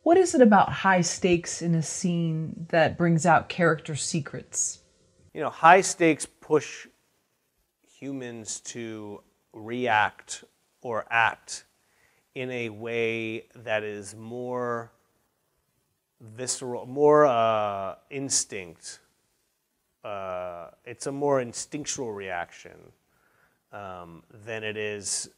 What is it about high stakes in a scene that brings out character secrets? You know, high stakes push humans to react or act in a way that is more visceral, more instinct. It's a more instinctual reaction than it is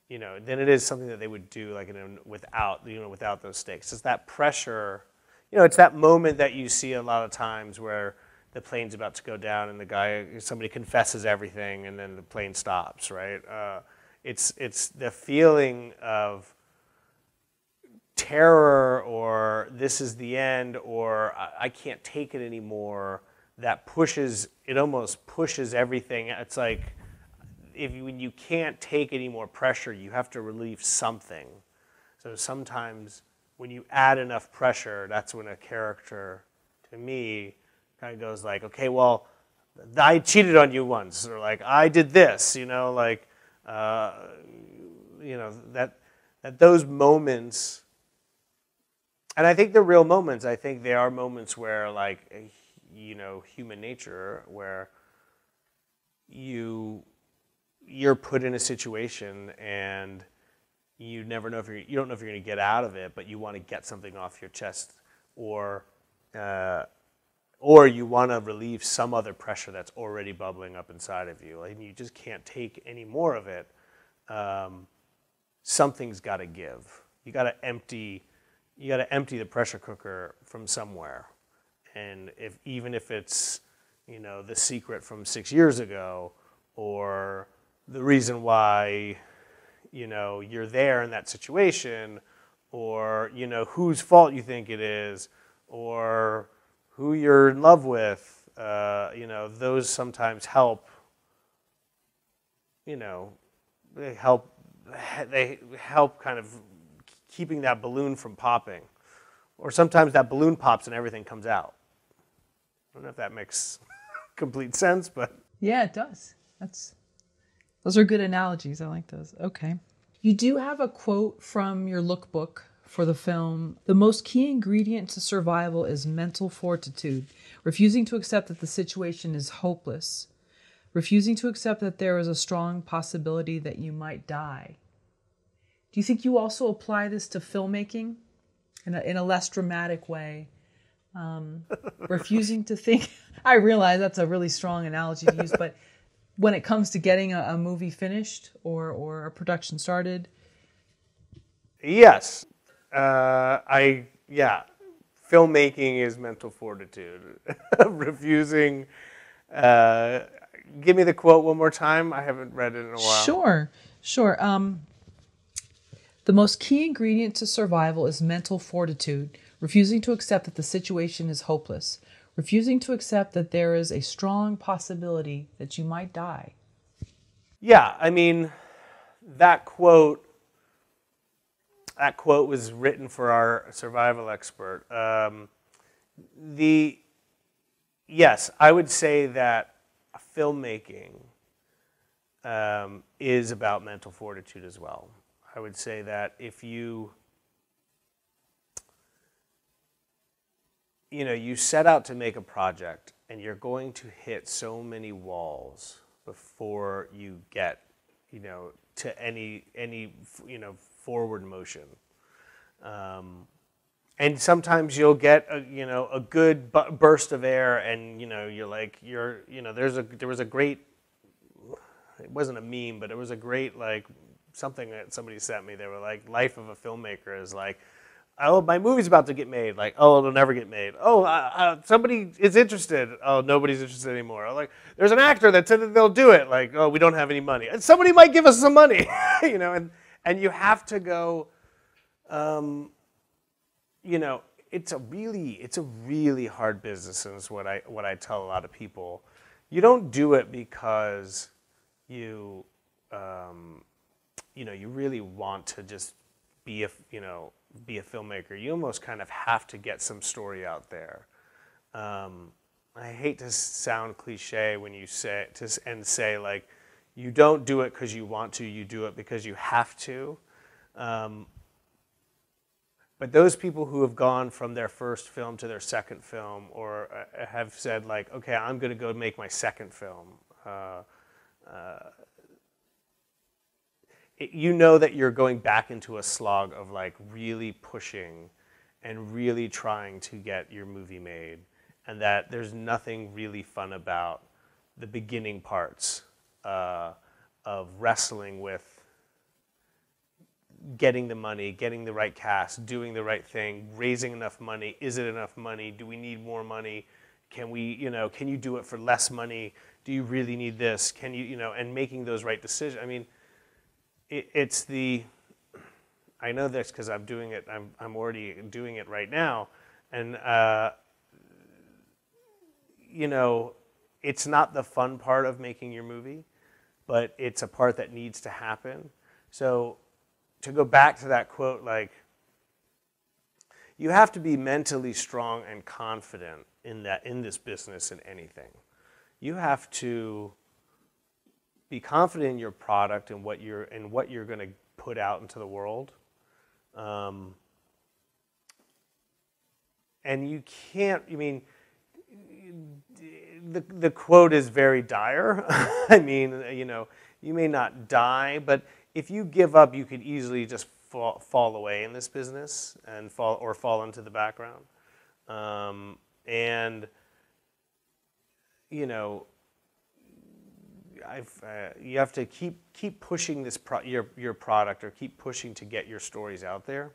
than it is something that they would do like without those stakes. It's that pressure. It's that moment that you see a lot of times where the plane's about to go down and somebody confesses everything and then the plane stops, right? It's the feeling of terror or this is the end or I can't take it anymore that almost pushes everything. It's like when you can't take any more pressure, you have to relieve something. So sometimes when you add enough pressure, that's when a character, to me, kind of goes like, okay, well, I cheated on you once, or like I did this, that those moments, and I think they're real moments. I think they are moments where, like, human nature, where you're put in a situation and you never know you don't know if you're going to get out of it, but you want to get something off your chest, or you want to relieve some other pressure that's already bubbling up inside of you, and you just can't take any more of it. Something's got to give. You got to empty the pressure cooker from somewhere, and even if it's the secret from 6 years ago, or the reason why you're there in that situation, or whose fault you think it is, or who you're in love with, those sometimes help. They help kind of keeping that balloon from popping, or sometimes that balloon pops and everything comes out. I don't know if that makes complete sense, but yeah, it does. Those are good analogies. I like those. Okay. You do have a quote from your lookbook for the film. The most key ingredient to survival is mental fortitude, refusing to accept that the situation is hopeless, refusing to accept that there is a strong possibility that you might die. Do you think you also apply this to filmmaking in a less dramatic way? Refusing to think. I realize that's a really strong analogy to use, but when it comes to getting a movie finished or a production started? Yes. Filmmaking is mental fortitude. Refusing. Give me the quote one more time. I haven't read it in a while. Sure. The most key ingredient to survival is mental fortitude, refusing to accept that the situation is hopeless, refusing to accept that there is a strong possibility that you might die. Yeah, I mean, that quote was written for our survival expert. Yes, I would say that filmmaking is about mental fortitude as well. I would say that if you set out to make a project and you're going to hit so many walls before you get, to any forward motion. And sometimes you'll get a good burst of air, and there was a great, it wasn't a meme, but it was a great something that somebody sent me. They were like, life of a filmmaker is like, oh, my movie's about to get made. Like, oh, it'll never get made. Oh, somebody is interested. Oh, nobody's interested anymore. Like, there's an actor that said that they'll do it. Like, oh, we don't have any money. And somebody might give us some money, and you have to go, it's a really hard business, and it's what I tell a lot of people. You don't do it because you really want to just be a filmmaker. You almost kind of have to get some story out there. I hate to sound cliche when you say like, you don't do it because you want to. You do it because you have to. But those people who have gone from their first film to their second film, or have said like, okay, I'm going to go make my second film, you know that you're going back into a slog of like really pushing and really trying to get your movie made, and that there's nothing really fun about the beginning parts of wrestling with getting the money, getting the right cast, doing the right thing, raising enough money. Is it enough money? Do we need more money? Can you do it for less money? Do you really need this? Can you, and making those right decisions. I mean, I know this because I'm doing it. I'm already doing it right now, and it's not the fun part of making your movie, but it's a part that needs to happen. So, to go back to that quote, like, you have to be mentally strong and confident in this business, in anything. You have to be confident in your product and what you're going to put out into the world. And you can't, the quote is very dire. I mean, you may not die, but if you give up, you could easily just fall away in this business and fall into the background. You have to keep pushing your product, or keep pushing to get your stories out there.